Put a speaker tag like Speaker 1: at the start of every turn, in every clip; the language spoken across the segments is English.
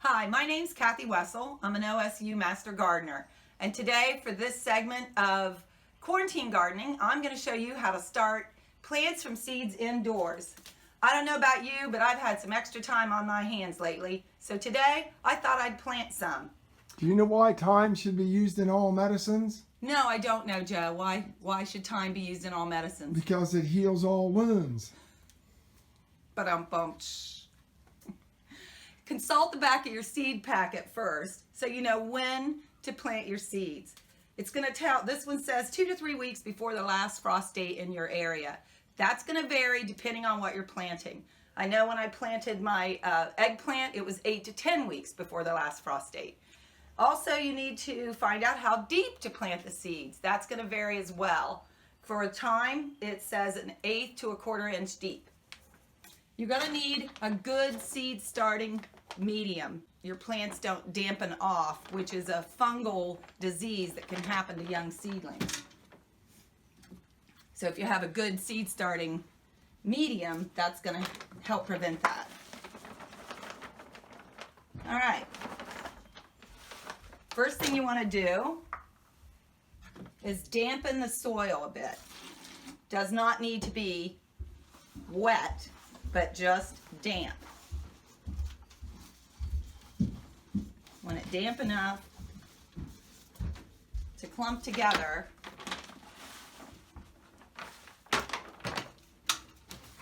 Speaker 1: Hi, my name's Kathy Wessel. I'm an OSU Master Gardener. And today for this segment of quarantine gardening, I'm going to show you how to start plants from seeds indoors. I don't know about you, but I've had some extra time on my hands lately. So today I thought I'd plant some.
Speaker 2: Do you know why thyme should be used in all medicines?
Speaker 1: No, I don't know, Joe. Why should thyme be used in all medicines?
Speaker 2: Because it heals all wounds.
Speaker 1: Ba-dum-bum. Consult the back of your seed packet first so you know when to plant your seeds. It's going to tell, this one says 2 to 3 weeks before the last frost date in your area. That's going to vary depending on what you're planting. I know when I planted my eggplant, it was 8 to 10 weeks before the last frost date. Also, you need to find out how deep to plant the seeds. That's going to vary as well. For thyme, it says 1/8 to 1/4 inch deep. You're going to need a good seed starting medium. Your plants don't dampen off, which is a fungal disease that can happen to young seedlings. So if you have a good seed starting medium, that's going to help prevent that. All right. First thing you want to do is dampen the soil a bit. Does not need to be wet, but just damp. Want it damp enough to clump together,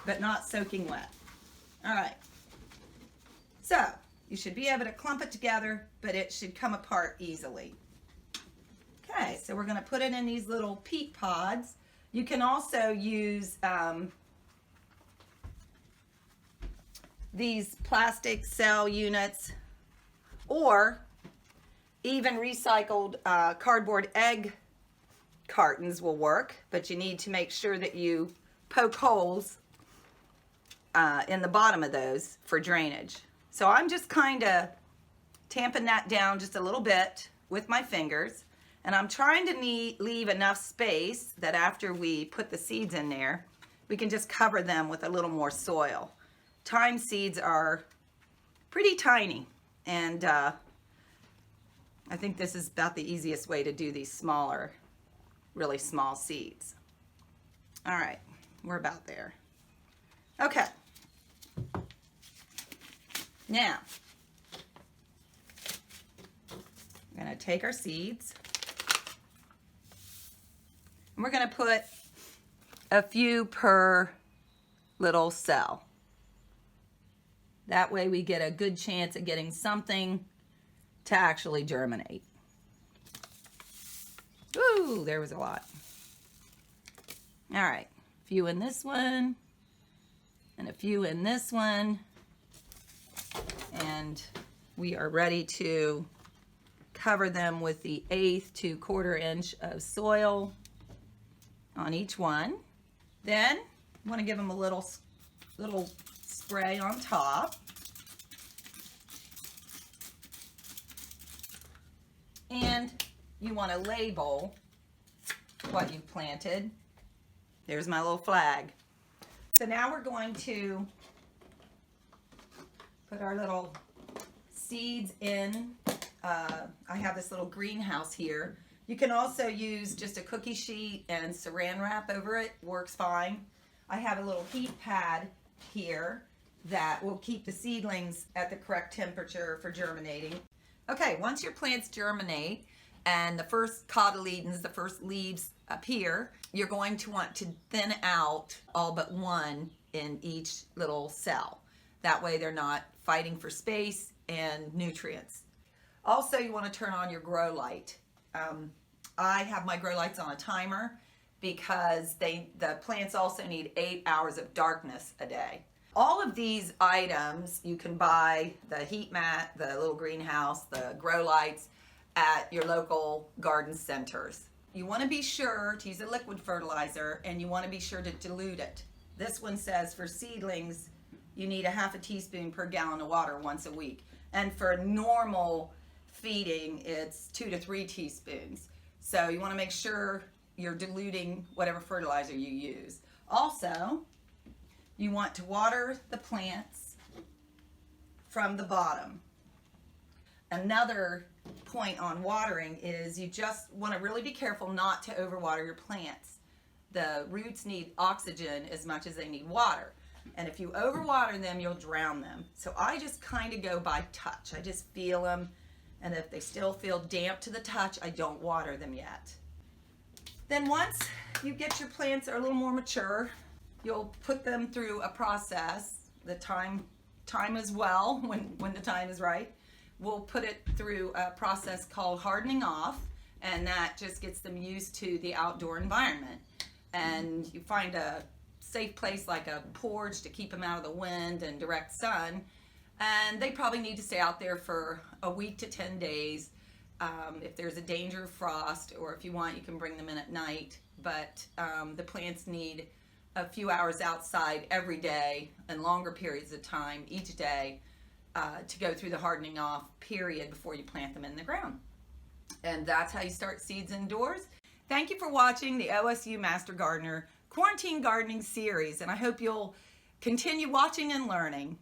Speaker 1: but not soaking wet. All right. So you should be able to clump it together, but it should come apart easily. Okay, so we're going to put it in these little peat pods. You can also use these plastic cell units, or even recycled cardboard egg cartons will work, but you need to make sure that you poke holes in the bottom of those for drainage. So I'm just kind of tamping that down just a little bit with my fingers, and I'm trying to leave enough space that after we put the seeds in there, we can just cover them with a little more soil. Thyme seeds are pretty tiny, and I think this is about the easiest way to do these smaller, really small seeds. All right, we're about there. Okay. Now, we're going to take our seeds, and we're going to put a few per little cell. That way we get a good chance of getting something to actually germinate. Ooh, there was a lot. All right, a few in this one, and a few in this one, and we are ready to cover them with the 1/8 to 1/4 inch of soil on each one. Then you want to give them a little spray on top. And you want to label what you've planted. There's my little flag. So now we're going to put our little seeds in. I have this little greenhouse here. You can also use just a cookie sheet and saran wrap over it. Works fine. I have a little heat pad here that will keep the seedlings at the correct temperature for germinating. Okay, once your plants germinate and the first cotyledons, the first leaves appear, you're going to want to thin out all but one in each little cell. That way they're not fighting for space and nutrients. Also, you want to turn on your grow light. I have my grow lights on a timer because the plants also need 8 hours of darkness a day. All of these items you can buy, the heat mat, the little greenhouse, the grow lights, at your local garden centers. You want to be sure to use a liquid fertilizer, and you want to be sure to dilute it. This one says for seedlings you need a half a teaspoon per gallon of water once a week. And for normal feeding, it's 2 to 3 teaspoons. So you want to make sure you're diluting whatever fertilizer you use. Also, you want to water the plants from the bottom. Another point on watering is you just want to really be careful not to overwater your plants. The roots need oxygen as much as they need water. And if you overwater them, you'll drown them. So I just kind of go by touch. I just feel them. And if they still feel damp to the touch, I don't water them yet. Then once you get your plants are a little more mature, you'll put them through a process. The time as well, when the time is right. We'll put it through a process called hardening off, and that just gets them used to the outdoor environment. And you find a safe place like a porch to keep them out of the wind and direct sun. And they probably need to stay out there for a week to 10 days. If there's a danger of frost, or if you want, you can bring them in at night. But the plants need a few hours outside every day and longer periods of time each day to go through the hardening off period before you plant them in the ground. And that's how you start seeds indoors. Thank you for watching the OSU Master Gardener Quarantine Gardening Series, and I hope you'll continue watching and learning.